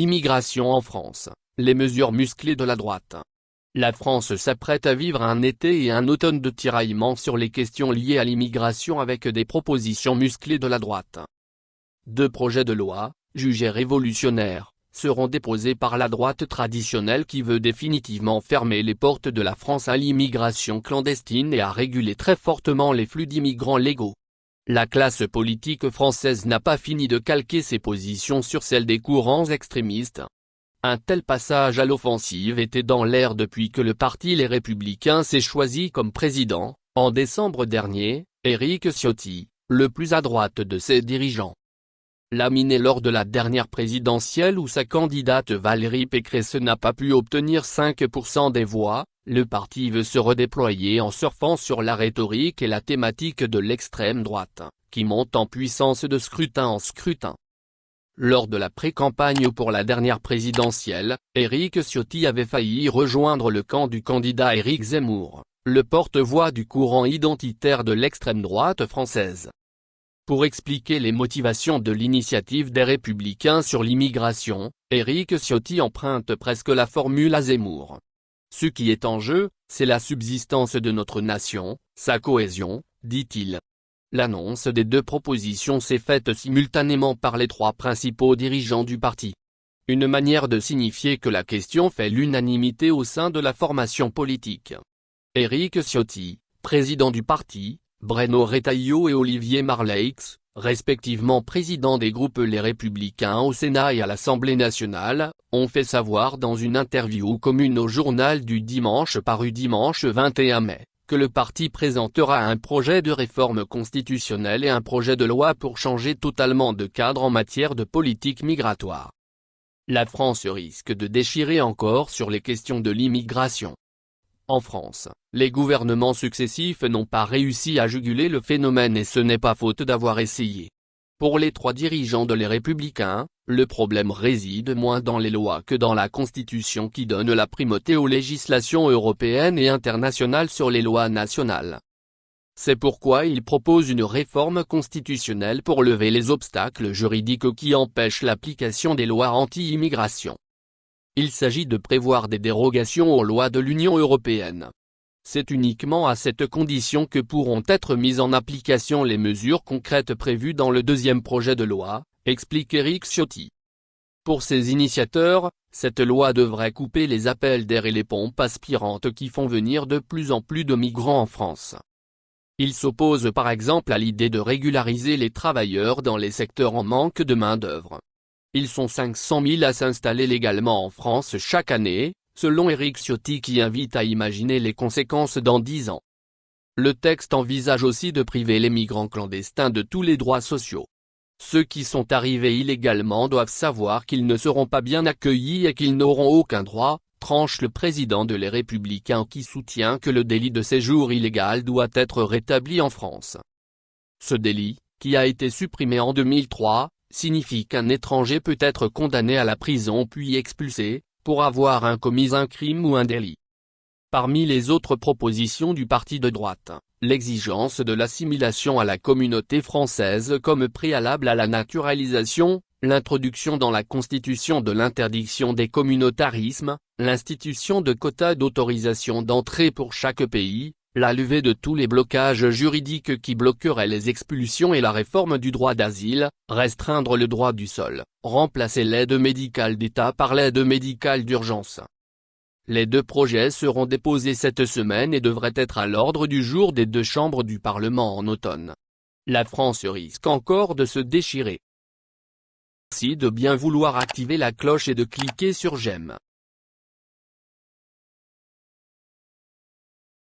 l'immigration en France, les mesures musclées de la droite. La France s'apprête à vivre un été et un automne de tiraillements sur les questions liées à l'immigration avec des propositions musclées de la droite. 2 projets de loi, jugés révolutionnaires, seront déposés par la droite traditionnelle qui veut définitivement fermer les portes de la France à l'immigration clandestine et à réguler très fortement les flux d'immigrants légaux. La classe politique française n'a pas fini de calquer ses positions sur celles des courants extrémistes. Un tel passage à l'offensive était dans l'air depuis que le parti Les Républicains s'est choisi comme président, en décembre dernier, Éric Ciotti, le plus à droite de ses dirigeants. Laminé lors de la dernière présidentielle où sa candidate Valérie Pécresse n'a pas pu obtenir 5% des voix, le parti veut se redéployer en surfant sur la rhétorique et la thématique de l'extrême droite, qui monte en puissance de scrutin en scrutin. Lors de la pré-campagne pour la dernière présidentielle, Éric Ciotti avait failli rejoindre le camp du candidat Éric Zemmour, le porte-voix du courant identitaire de l'extrême droite française. Pour expliquer les motivations de l'initiative des Républicains sur l'immigration, Éric Ciotti emprunte presque la formule à Zemmour. Ce qui est en jeu, c'est la subsistance de notre nation, sa cohésion, dit-il. L'annonce des 2 propositions s'est faite simultanément par les 3 principaux dirigeants du parti. Une manière de signifier que la question fait l'unanimité au sein de la formation politique. Éric Ciotti, président du parti, Bruno Retailleau et Olivier Marleix, respectivement présidents des groupes Les Républicains au Sénat et à l'Assemblée nationale, ont fait savoir dans une interview commune au Journal du Dimanche paru dimanche 21 mai. Que le parti présentera un projet de réforme constitutionnelle et un projet de loi pour changer totalement de cadre en matière de politique migratoire. La France risque de déchirer encore sur les questions de l'immigration. En France, les gouvernements successifs n'ont pas réussi à juguler le phénomène et ce n'est pas faute d'avoir essayé. Pour les 3 dirigeants de Les Républicains, le problème réside moins dans les lois que dans la Constitution qui donne la primauté aux législations européennes et internationales sur les lois nationales. C'est pourquoi ils proposent une réforme constitutionnelle pour lever les obstacles juridiques qui empêchent l'application des lois anti-immigration. Il s'agit de prévoir des dérogations aux lois de l'Union européenne. C'est uniquement à cette condition que pourront être mises en application les mesures concrètes prévues dans le 2e projet de loi, explique Éric Ciotti. Pour ses initiateurs, cette loi devrait couper les appels d'air et les pompes aspirantes qui font venir de plus en plus de migrants en France. Ils s'opposent par exemple à l'idée de régulariser les travailleurs dans les secteurs en manque de main-d'œuvre. Ils sont 500 000 à s'installer légalement en France chaque année, selon Éric Ciotti qui invite à imaginer les conséquences dans 10 ans. Le texte envisage aussi de priver les migrants clandestins de tous les droits sociaux. Ceux qui sont arrivés illégalement doivent savoir qu'ils ne seront pas bien accueillis et qu'ils n'auront aucun droit, tranche le président de Les Républicains qui soutient que le délit de séjour illégal doit être rétabli en France. Ce délit, qui a été supprimé en 2003, signifie qu'un étranger peut être condamné à la prison puis expulsé, pour avoir commis un crime ou un délit. Parmi les autres propositions du parti de droite, l'exigence de l'assimilation à la communauté française comme préalable à la naturalisation, l'introduction dans la Constitution de l'interdiction des communautarismes, l'institution de quotas d'autorisation d'entrée pour chaque pays, la levée de tous les blocages juridiques qui bloqueraient les expulsions et la réforme du droit d'asile, restreindre le droit du sol, remplacer l'aide médicale d'État par l'aide médicale d'urgence. Les 2 projets seront déposés cette semaine et devraient être à l'ordre du jour des 2 chambres du Parlement en automne. La France risque encore de se déchirer. Merci de bien vouloir activer la cloche et de cliquer sur j'aime.